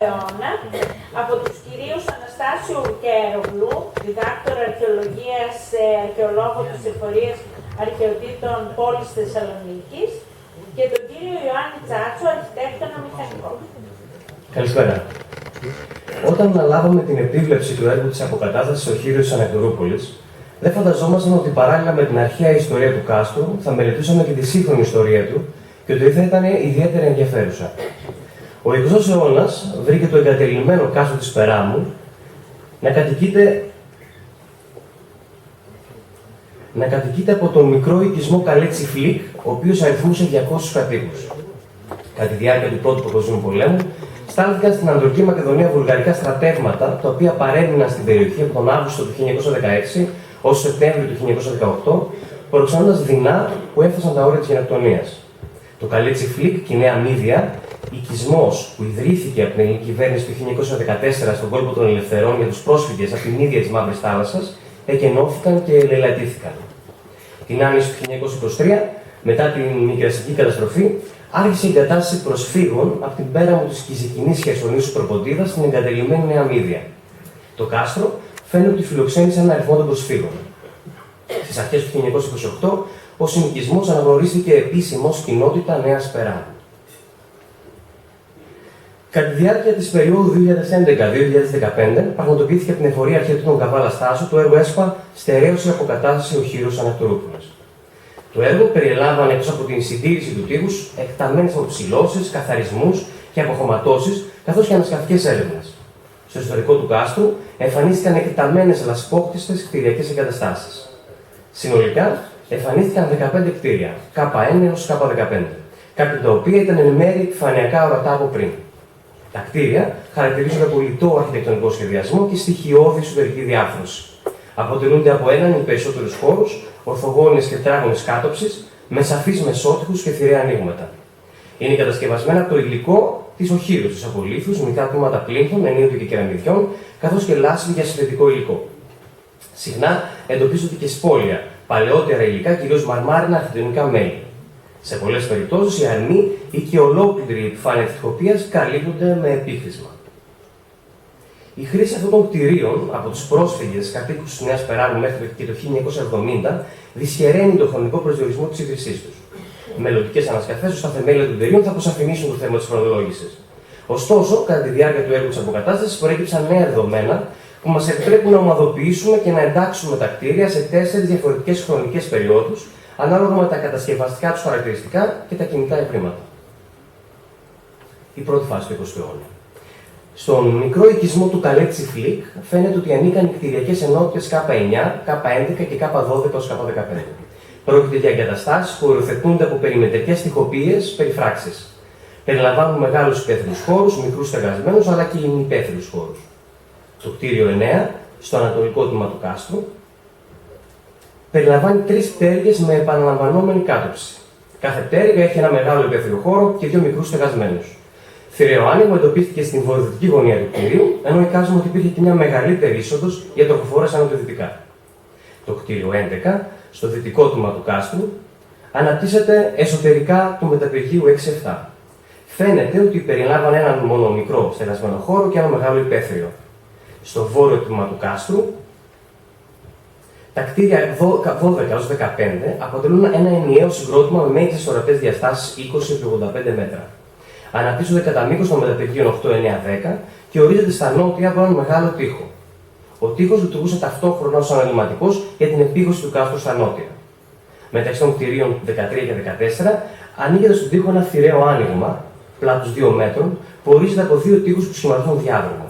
αιώνα από τους κυρίους Αναστάσιο Ουκέρογλου, διδάκτορα αρχαιολογίας, αρχαιολόγο της Εφορίας Αρχαιοτήτων πόλης Θεσσαλονίκης, και τον κύριο Ιωάννη Τσάτσο, αρχιτέκτονα μηχανικό. Καλησπέρα. Όταν αναλάβαμε την επίβλεψη του έργου της αποκατάστασης οχείρου της Ανακτορούπολης, δεν φανταζόμασταν ότι παράλληλα με την αρχαία ιστορία του κάστρου θα μελετούσαμε και τη σύγχρονη ιστορία του και ότι θα ήταν ιδιαίτερα ενδιαφέρουσα. Ο 20ος αιώνας βρήκε το εγκατελειμμένο κάστρο της Περάμου να κατοικείται από τον μικρό οικισμό Καλέτσι Φλικ, ο οποίος αριθμούσε 200 κατοίκους. Κατά τη διάρκεια του Πρώτου Παγκοσμίου Πολέμου, στάλθηκαν στην Ανατολική Μακεδονία βουλγαρικά στρατεύματα, τα οποία παρέμειναν στην περιοχή από τον Αύγουστο του 1916 ως Σεπτέμβριο του 1918, προξενώντας δεινά που έφτασαν τα όρια της γενοκτονίας. Το Καλέτσι Φλικ και η Νέα Μύδια, οικισμός που ιδρύθηκε από την ελληνική κυβέρνηση του 1914 στον κόλπο των Ελευθερών για τους πρόσφυγες από την ίδια της Μαύρης Θάλασσας, εκενώθηκαν και ελελατήθηκαν. Την άνοιξη του 1923, μετά την μικρασική καταστροφή, άρχισε η εγκατάσταση προσφύγων από την πέραμο της Κιζικινής Χερσονήσου Προποντίδας στην εγκατελειμμένη Νέα Μύδια. Το κάστρο φαίνεται ότι φιλοξένησε έναν αριθμό των προσφύγων. Στις αρχές του 1928, ο συνοικισμός αναγνωρίστηκε επίσημα ως κοινότητα Νέας Περάμου. Κατά τη διάρκεια της περίοδου 2011-2015, πραγματοποιήθηκε από την Εφορία Αρχαιοτήτων Καβάλα Στάσου το έργο ΕΣΠΑ Στερέωση Αποκατάσταση Οχείρου Ανακτορούπολης. Το έργο περιέλαβε εκτός από την συντήρηση του τείχους, εκταμένες αποψηλώσεις, καθαρισμούς και αποχωματώσεις, καθώς και ανασκαφικές έρευνες. Στο ιστορικό του κάστρου εμφανίστηκαν εκταμένες λασπόκτιστες κτηριακές εγκαταστάσεις. Συνολικά εμφανίστηκαν 15 κτίρια, K1 έως K15, κάποια τα οποία ήταν εν μέρει επιφανειακά ορατά από πριν. Τα κτίρια χαρακτηρίζονται από λιτό αρχιτεκτονικό σχεδιασμό και στοιχειώδη εσωτερική διάρθρωση. Αποτελούνται από έναν ή περισσότερους χώρους, ορθογώνιες και τετράγωνες κάτοψεις, με σαφείς μεσότυχους και θηρέα ανοίγματα. Είναι κατασκευασμένα από το υλικό της οχύρωσης, από λίθους, μικρά τμήματα πλήνθων, ενίοτε και κεραμιδιών, καθώς και λάσπη για συνθετικό υλικό. Συχνά εντοπίζονται και σπόλια, παλαιότερα υλικά, κυρίως μαρμάρινα αρχιτεκτονικά μέλη. Σε πολλές περιπτώσεις, οι αρμοί ή και ολόκληρη επιφάνεια της τοιχοποίησης καλύπτονται με επίχρησμα. Η χρήση αυτών των κτηρίων από τους πρόσφυγες κατοίκους της Νέας Περάμου μέχρι και το 1970 δυσχεραίνει τον χρονικό προσδιορισμό της ίδρυσής τους. Μελλοντικές ανασκαφές στα θεμέλια των κτηρίων θα αποσαφηνίσουν το θέμα της χρονολόγησης. Ωστόσο, κατά τη διάρκεια του έργου της αποκατάστασης, προέκυψαν νέα δεδομένα που μας επιτρέπουν να ομαδοποιήσουμε και να εντάξουμε τα κτίρια σε 4 διαφορετικές χρονικές περιόδους, ανάλογα με τα κατασκευαστικά τους χαρακτηριστικά και τα κινητά ευρήματα. Η πρώτη φάση του 20ου αιώνα. Στον μικρό οικισμό του Καλέτσι Φλικ φαίνεται ότι ανήκαν οι κτηριακές ενότητες K9, K11 και K12 ως K15. Πρόκειται για εγκαταστάσεις που οριοθετούνται από περιμετρικές τοιχοποίησεις περιφράξεις. Περιλαμβάνουν μεγάλους υπαίθριους χώρους, μικρούς στεγασμένους αλλά και ημιυπαίθριους χώρους. Το κτίριο 9, στο ανατολικό τμήμα του κάστρου, περιλαμβάνει 3 πτέρυγες με επαναλαμβανόμενη κάτωψη. Κάθε πτέρυγα έχει ένα μεγάλο υπαίθριο χώρο και 2 μικρούς στεγασμένους. Θηραίο άνοιγμα εντοπίστηκε στην βορειοδυτική γωνία του κτίριου, ενώ εικάζουμε ότι υπήρχε και μια μεγαλύτερη είσοδος για τροχοφόρες ανατολικά. Το κτίριο 11, στο δυτικό τμήμα του κάστρου, αναπτύσσεται εσωτερικά του μεταπηργείου 6-7. Φαίνεται ότι περιλάμβανε έναν μόνο μικρό στεγασμένο χώρο και ένα μεγάλο υπαίθριο. Στο βόρειο τμήμα του κάστρου, τα κτίρια 12 έως 15 αποτελούν ένα ενιαίο συγκρότημα με μέγιστες ορατές διαστάσεις 20-85 μέτρα. Αναπτύσσονται κατά μήκος των μεταπηργείων 8, 9, 10 και ορίζονται στα νότια από έναν μεγάλο τοίχο. Ο τοίχος λειτουργούσε ταυτόχρονα ως αναλυματικός για την επίγωση του κάστρου στα νότια. Μεταξύ των κτηρίων 13 και 14 ανοίγεται στον τοίχο ένα θηραίο άνοιγμα, πλάτους 2 μέτρων, που ορίζεται από 2 τοίχους που σχηματίζουν διάδρομο.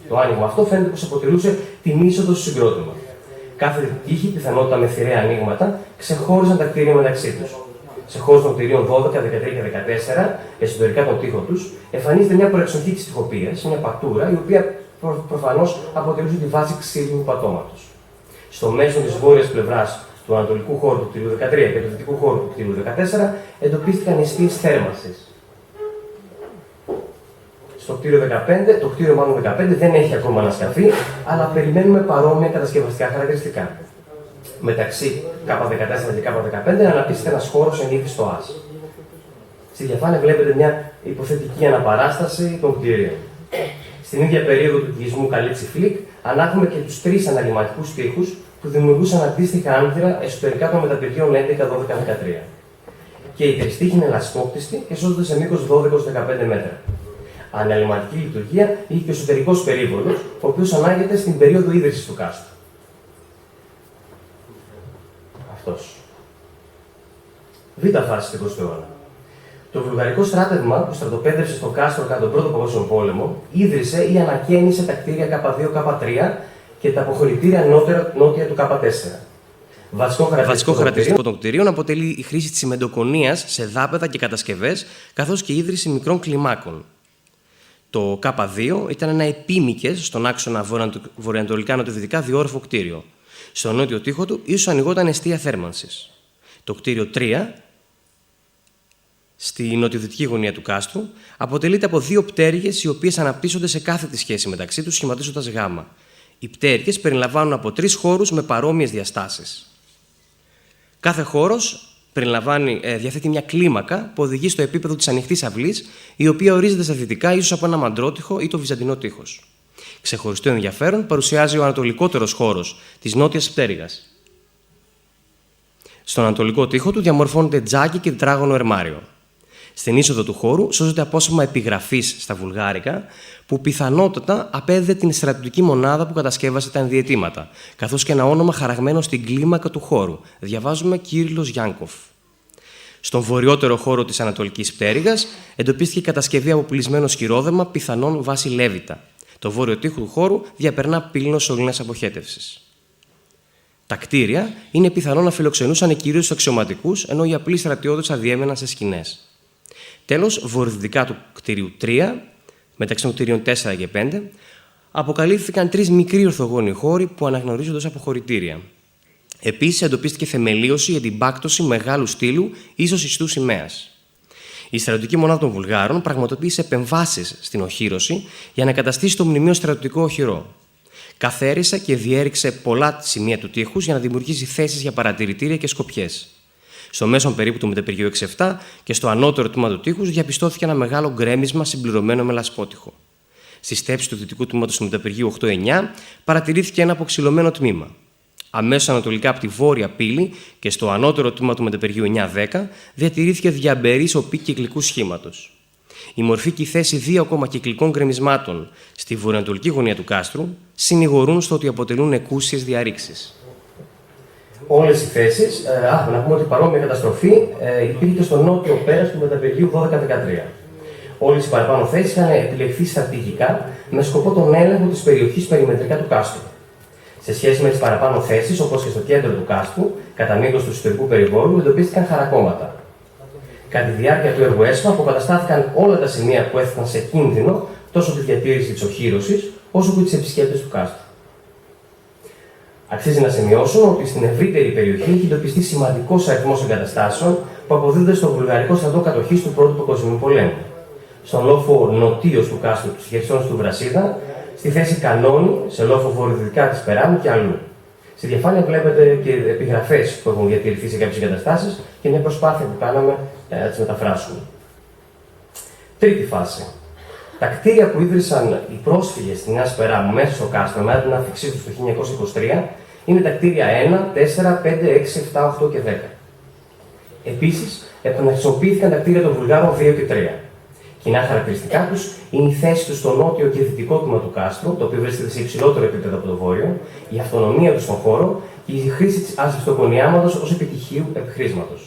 Το άνοιγμα αυτό φαίνεται πως αποτελούσε την είσοδο στο συγκρότημα. Κάθε τύχη, πιθανότητα με θηραία ανοίγματα, ξεχώριζαν τα κτίρια μεταξύ τους. Σε χώρους των κτηρίων 12, 13 και 14, εσωτερικά των τοίχων τους, εμφανίζεται μια προεξοχή της τοιχοποίησης, μια πατούρα, η οποία προφανώς αποτελούσε τη βάση ξύλινου πατώματος. Στο μέσο της βόρειας πλευράς του ανατολικού χώρου του κτηρίου 13 και του δυτικού χώρου του κτηρίου 14 εντοπίστηκαν εστίες θέρμανσης. Στο κτίριο 15, το κτίριο μάλλον 15 δεν έχει ακόμα ανασκαφεί, αλλά περιμένουμε παρόμοια κατασκευαστικά χαρακτηριστικά. Μεταξύ K14 και K15 αναπτύσσεται ένας χώρος εν είδη στο ΑΣ. Στη διαφάνεια βλέπετε μια υποθετική αναπαράσταση των κτίριων. Στην ίδια περίοδο του οικισμού Καλίτσι Φλικ, ανάγουμε και τους 3 αναλυματικούς τοίχους που δημιουργούσαν αντίστοιχα άνθυρα εσωτερικά των μεταπηργείων 11, 12, 13. Και οι τριστίχοι είναι ελαστόκτιστοι και σώζονται σε μήκος 12-15 μέτρα. Αναλυματική λειτουργία είχε και ο εσωτερικός περίβολος, ο οποίος ανάγεται στην περίοδο ίδρυσης του κάστρου. Αυτός. Β' φάση του 20ου αιώνα. Το βουλγαρικό στράτευμα που στρατοπέδευσε στο κάστρο κατά τον Πρώτο Παγκόσμιο Πόλεμο ίδρυσε ή ανακαίνισε τα κτίρια K2, K3 και τα αποχωρητήρια νότια του K4. Βασικό χαρακτηριστικό των κτηρίων αποτελεί η χρήση της τσιμεντοκονίας σε δάπεδα και κατασκευές, καθώς και η ίδρυση μικρών κλιμάκων. Το K2 ήταν ένα επίμικες στον άξονα βορειοανατολικά-νοτιοδυτικά διόρροφο κτίριο. Στο νότιο τοίχο του ίσως ανοιγόταν εστία θέρμανσης. Το κτίριο 3, στη νοτιοδυτική γωνία του κάστρου, αποτελείται από 2 πτέρυγες οι οποίες αναπτύσσονται σε κάθετη σχέση μεταξύ τους, σχηματίζοντας γάμα. Οι πτέρυγες περιλαμβάνουν από 3 χώρους με παρόμοιες διαστάσεις. Κάθε χώρος διαθέτει μια κλίμακα που οδηγεί στο επίπεδο της ανοιχτής αυλής, η οποία ορίζεται στα δυτικά ίσως από ένα μαντρότυχο ή το βυζαντινό τείχος. Ξεχωριστό ενδιαφέρον παρουσιάζει ο ανατολικότερος χώρος της νότιας πτέρυγας. Στον ανατολικό τοίχο του διαμορφώνεται τζάκι και τετράγωνο ερμάριο. Στην είσοδο του χώρου σώζεται απόσωμα επιγραφής στα βουλγάρικα, που πιθανότατα απέδιδε την στρατιωτική μονάδα που κατασκεύασε τα ενδιαιτήματα, καθώς και ένα όνομα χαραγμένο στην κλίμακα του χώρου. Διαβάζουμε Κύριλλος Γιάνκοφ. Στον βορειότερο χώρο της ανατολικής πτέρυγας εντοπίστηκε η κατασκευή από πουλισμένο σκυρόδεμα, πιθανόν βάση Λέβητα. Το βόρειο τοίχο του χώρου διαπερνά πύληνος σωλήνας αποχέτευσης. Τα κτίρια είναι πιθανόν να φιλοξενούσαν κυρίως τους αξιωματικούς, ενώ οι απλοί στρατιώτες αδιέμεναν σε σκηνές. Τέλος, βορειοδυτικά του κτίριου 3, μεταξύ των κτίριων 4 και 5, αποκαλύφθηκαν 3 μικροί ορθογώνιοι χώροι που αναγνωρίζονται ως αποχωρητήρια. Επίσης, εντοπίστηκε θεμελίωση για την πάκτωση μεγάλου στήλου, ίσως ιστού σημαίας. Η στρατιωτική μονάδα των Βουλγάρων πραγματοποίησε επεμβάσεις στην οχύρωση για να καταστήσει το μνημείο στρατιωτικό οχυρό. Καθαίρισε και διέριξε πολλά σημεία του τείχους για να δημιουργήσει θέσεις για παρατηρητήρια και σκοπιές. Στο μέσον περίπου του μεταπηργείου 6-7 και στο ανώτερο τμήμα του τείχους διαπιστώθηκε ένα μεγάλο γκρέμισμα συμπληρωμένο με λασπότυχο. Στη στέψη του δυτικού τμήματος του μεταπηργείου 8-9 παρατηρήθηκε ένα αποξυλωμένο τμήμα. Αμέσως ανατολικά από τη βόρεια πύλη και στο ανώτερο τμήμα του μεταπηργείου 9-10 διατηρήθηκε διαμπερής οπή κυκλικού σχήματος. Η μορφή και η θέση 2 ακόμα κυκλικών γκρεμισμάτων στη βορειοανατολική γωνία του κάστρου συνηγορούν στο ότι αποτελούν εκούσιες διαρρήξεις. Όλες οι θέσεις, να πούμε ότι παρόμοια καταστροφή υπήρχε και στο νότιο πέρας του μεταπηργείου 12-13. Όλες οι παραπάνω θέσεις είχαν επιλεχθεί στρατηγικά με σκοπό τον έλεγχο της περιοχής περιμετρικά του κάστρου. Σε σχέση με τις παραπάνω θέσεις, όπως και στο κέντρο του κάστρου, κατά μήκος του ιστορικού περιβόλου, εντοπίστηκαν χαρακόμματα. Κατά τη διάρκεια του έργου ΕΣΠΑ, αποκαταστάθηκαν όλα τα σημεία που έθεταν σε κίνδυνο τόσο τη διατήρηση της οχύρωσης, όσο και τις επισκέπτες του κάστρου. Αξίζει να σημειώσω ότι στην ευρύτερη περιοχή έχει εντοπιστεί σημαντικός αριθμός εγκαταστάσεων που αποδίδονται στο βουλγαρικό στρατό κατοχής του Πρώτου Παγκοσμίου Πολέμου. Στον λόφο νοτίος του κάστρου της Χερσόνησου του Βρασίδα, στη θέση Κανόνι, σε λόφο βορειοδυτικά της Περάμου και αλλού. Στη διαφάνεια βλέπετε και επιγραφές που έχουν διατηρηθεί σε κάποιες εγκαταστάσεις και μια προσπάθεια που κάναμε να τις μεταφράσουμε. Τρίτη φάση. Τα κτίρια που ίδρυσαν οι πρόσφυγες στη Νέα Σπεράμου μέσα στο κάστρο μετά την άφηξή τους το 1923 είναι τα κτίρια 1, 4, 5, 6, 7, 8 και 10. Επίσης, επαναχρησιμοποιήθηκαν τα κτίρια των Βουλγάρων 2 και 3. Κοινά χαρακτηριστικά τους είναι η θέση τους στο νότιο και δυτικό τμήμα του κάστρου, το οποίο βρίσκεται σε υψηλότερο επίπεδο από το βόρειο, η αυτονομία τους στον χώρο και η χρήση της ασβεστοκονιάματος ως επιτυχίου επιχρήσματος.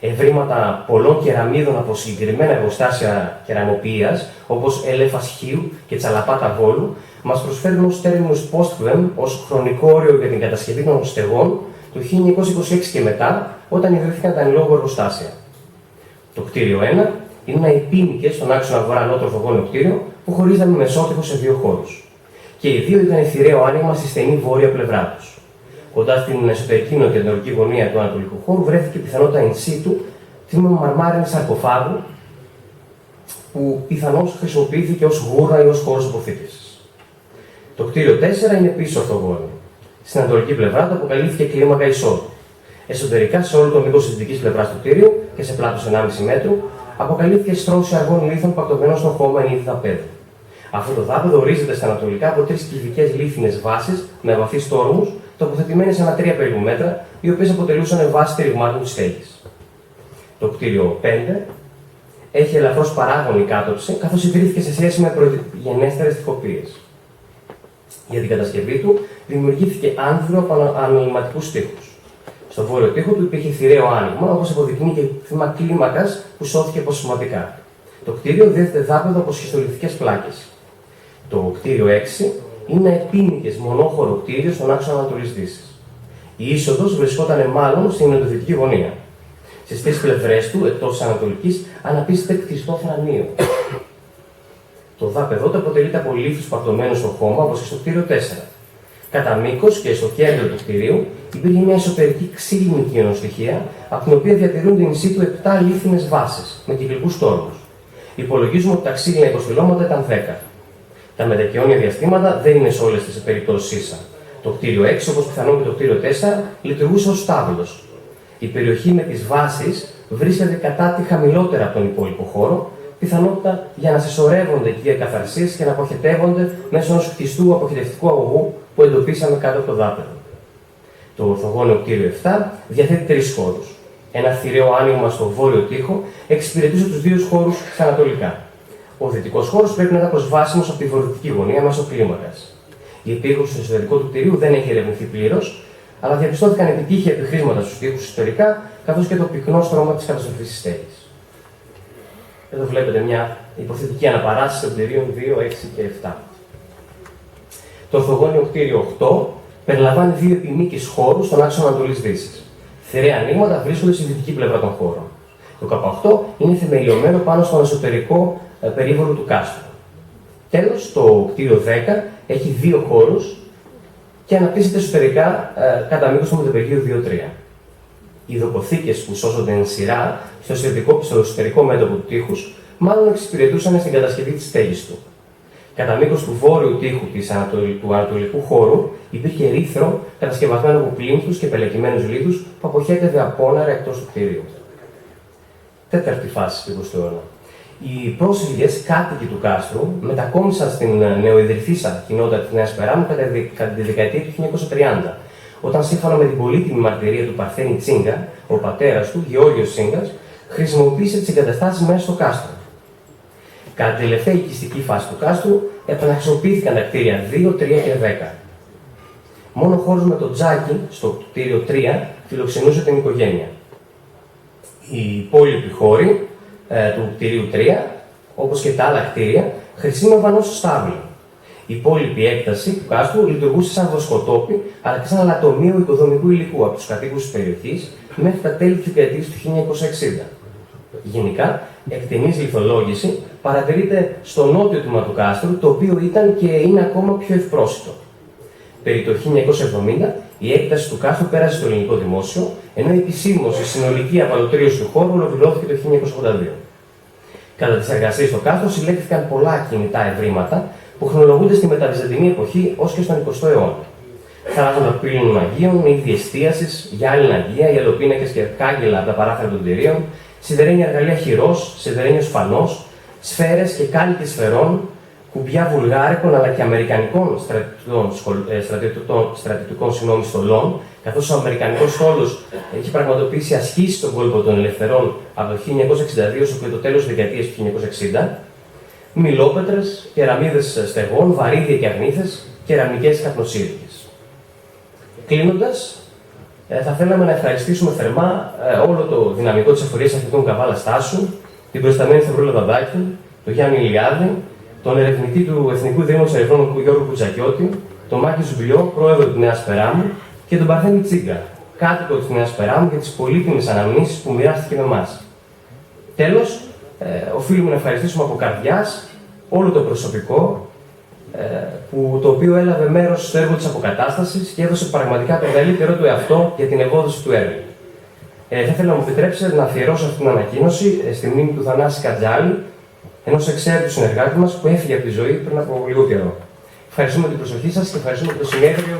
Ευρήματα πολλών κεραμίδων από συγκεκριμένα εργοστάσια κεραμοποιίας, όπως Έλεφας Χίου και Τσαλαπάτα Βόλου, μας προσφέρουν ως τέρμινους postquem, ως χρονικό όριο για την κατασκευή των στεγών του 1926 και μετά, όταν ιδρύθηκαν τα εν λόγω εργοστάσια. Το κτίριο 1 είναι ένα επίμικες στον άξονα βορρά-νότο ορθογώνιο κτίριο που χωρίζεται με μεσότυχο σε 2 χώρους. Και οι δύο ήταν θηραίο άνοιγμα στη στενή βόρεια πλευρά τους. Κοντά στην εσωτερική νοτιοανατολική γωνία του ανατολικού χώρου βρέθηκε πιθανότητα in situ τμήμα μαρμάρινης σαρκοφάγου που πιθανώς χρησιμοποιήθηκε ως γούρα ή ως χώρος αποθήκευσης. Το κτίριο 4 είναι πίσω ορθογώνιο. Στην ανατολική πλευρά του αποκαλύφθηκε κλίμακα εισόδου. Εσωτερικά, σε όλο το μήκος της δυτικής πλευράς του κτίριου και σε πλάτος 1,5 μέτρου, αποκαλύφθηκε στρώση αργών λίθων πακτωμένων στον χώμα ενίδητα πέδου. Αυτό το δάπεδο ορίζεται στα ανατολικά από 3 κυβικές λίθινες βάσεις με βαθύς τόρμους, τοποθετημένες ανά 3 περίπου μέτρα, οι οποίες αποτελούσαν βάση στηριγμάτων της στέγης. Το κτίριο 5 έχει ελαφρώς παράγωνη κάτωψη, καθώς ιδρύθηκε σε σχέση με πρωτογενέστερες τοιχοπίες. Για την κατασκευή του δημιουργήθηκε άνθρο από αναλυματικούς τοίχους. Στο βόρειο τοίχο του υπήρχε θηραίο άνοιγμα, όπως αποδεικνύει και θύμα κλίμακας που σώθηκε αποσυσματικά. Το κτίριο διέθετε δάπεδο από σχιστολιθικές πλάκες. Το κτίριο 6 είναι επίμικες μονόχωρο κτίριο στον άξονα Ανατολής-Δύσης. Η είσοδος βρισκόταν μάλλον στην νοτιοδυτική γωνία. Στις 3 πλευρές του, εκτός της Ανατολικής, αναπτύσσεται κτιστό θρανείο. Το δάπεδο του αποτελείται από λίθους παρτωμένους στο χώμα, όπως και στο κτίριο 4. Κατά μήκος και στο κέντρο του κτιρίου υπήρχε μια εσωτερική ξύλινη κοινοστοιχεία, από την οποία διατηρούνται in situ 7 λίθινες βάσεις με κυκλικούς τόρμους. Υπολογίζουμε ότι τα ξύλινα υποστηλώματα ήταν 10. Τα μετακαιώνια διαστήματα δεν είναι σε όλες τις περιπτώσεις ίσα. Το κτίριο 6, όπως πιθανόν και το κτίριο 4, λειτουργούσε ως στάβλος. Η περιοχή με τις βάσεις βρίσκεται κατά τη χαμηλότερα από τον υπόλοιπο χώρο, πιθανότητα για να συσσωρεύονται εκεί εκαθαρσίες και να αποχετεύονται μέσω ενός κτιστού αποχετευτικού αγωγού που εντοπίσαμε κάτω από το δάπεδο. Το ορθογώνιο κτίριο 7 διαθέτει 3 χώρους. Ένα θηραίο άνοιγμα στο βόρειο τοίχο εξυπηρετούσε τους 2 χώρους στα ανατολικά. Ο δυτικός χώρος πρέπει να ήταν προσβάσιμος από τη βορειοδυτική γωνία μέσω κλίμακας. Η επίγνωση στο εσωτερικό του κτιρίου δεν έχει ερευνηθεί πλήρως, αλλά διαπιστώθηκαν επιτύχια επιχρήσματα στους τοίχους ιστορικά, καθώς και το πυκνό στρώμα της καταστροφής της στέγης. Εδώ βλέπετε μια υποθετική αναπαράσταση των κτιρίων 2, 6 και 7. Το ορθογώνιο κτίριο 8 περιλαμβάνει 2 επιμήκες χώρους στον άξονα Ανατολής-Δύσης. Θηραία ανοίγματα βρίσκονται στη δυτική πλευρά των χώρων. Το K8 είναι θεμελιωμένο πάνω στον εσωτερικό περίβολο του κάστρου. Τέλος, το κτίριο 10 έχει 2 χώρους και αναπτύσσεται εσωτερικά κατά μήκος του μετεπεργείου 2-3. Οι ειδοποθήκες που σώζονται εν σειρά στο εσωτερικό μέτωπο του τείχους μάλλον εξυπηρετούσαν στην κατασκευή της στέγης του. Κατά μήκος του βόρειου τοίχου του ανατολικού χώρου υπήρχε ρήθρο κατασκευασμένο από πλήνθους και πελεκυμένους λίθους που αποχέτευε απόνερα εκτός του κτίριου. Τέταρτη φάση του 20ου αιώνα. Οι πρόσφυγες κάτοικοι του κάστρου μετακόμισαν στην νεοειδρυθήσα κοινότητα της Νέας Περάμου κατά τη δεκαετία του 1930, όταν σύμφωνα με την πολύτιμη μαρτυρία του Παρθένη Τσίγκα, ο πατέρας του, Γεώργιος Τσίγκας, χρησιμοποίησε τις εγκαταστάσεις μέσα στο κάστρο. Κατά τη τελευταία οικιστική φάση του κάστρου, επαναχρησιμοποιήθηκαν τα κτίρια 2, 3 και 10. Μόνο ο χώρος με το τζάκι, στο κτίριο 3, φιλοξενούσε την οικογένεια. Οι υπόλοιποι χώροι του κτιρίου 3, όπως και τα άλλα κτίρια, χρησιμεύαν ως στάβλο. Η υπόλοιπη έκταση του κάστρου λειτουργούσε σαν βοσκοτόπι, αλλά και σαν αλατομείο οικοδομικού υλικού από τους κατοίκους της περιοχής μέχρι τα τέλη της δεκαετίας του 1960. Γενικά, εκτενής λιθολόγηση παρατηρείται στο νότιο τμήμα του κάστρου, το οποίο ήταν και είναι ακόμα πιο ευπρόσιτο. Περί το 1970, η έκταση του κάστρου πέρασε στο ελληνικό δημόσιο, ενώ επισήμως η συνολική απαλωτρίωση του χώρου ολοκληρώθηκε το 1982. Κατά τις εργασίες στο κάστρο συλλέχθηκαν πολλά κινητά ευρήματα που χρονολογούνται στη μεταβυζαντινή εποχή ως και στον 20ο αιώνα. Χαράζοντα πύλων Αγίων, είδη εστίασης, γυάλινα αγία, γυαλοπίνακες και κάγκελα από τα παράθυρα των κτηρίων, σιδερένια εργαλεία χειρός, σιδερένιος φανός, σφαίρες και κάλυκες σφαιρών, κουμπιά βουλγάρικων αλλά και αμερικανικών στρατιωτικών στολών, καθώς ο αμερικανικός στόλος έχει πραγματοποιήσει ασκήσεις στον κόλπο των ελευθερών από το 1962 έως και το τέλος της δεκαετίας του 1960, μιλόπετρες, κεραμίδες στεγών, βαρύδια και αρνήθες, κεραμικές καπνοσύρικες. Κλείνοντας, θα θέλαμε να ευχαριστήσουμε θερμά όλο το δυναμικό της εφορίας αρχιτεκτών Καβάλα Στάσου, την προϊσταμένη Σταυρούλα Δαδάκη, τον Γιάννη Ηλιάδη, τον ερευνητή του Εθνικού Ιδρύματος Ερευνών Γιώργο Κουτζακιώτη, τον Μάκη Ζουμπλιό, πρόεδρο της Νέας Περάμου, και τον Παρθένη Τσίγκα, κάτοικο της Νέας Περάμου, για τις πολύτιμες αναμνήσεις που μοιράστηκε με εμάς. Τέλος, οφείλουμε να ευχαριστήσουμε από καρδιάς όλο το προσωπικό, το οποίο έλαβε μέρος στο έργο της αποκατάστασης και έδωσε πραγματικά το καλύτερό του εαυτό για την ευόδοση του έργου. Θα ήθελα να μου επιτρέψετε να αφιερώσω αυτή την ανακοίνωση στη μνήμη του Θανάση Κατζάλη, ενός εξαίρετου συνεργάτη μας που έφυγε από τη ζωή πριν από λίγο καιρό. Ευχαριστούμε την προσοχή σας και ευχαριστούμε το συνέδριο.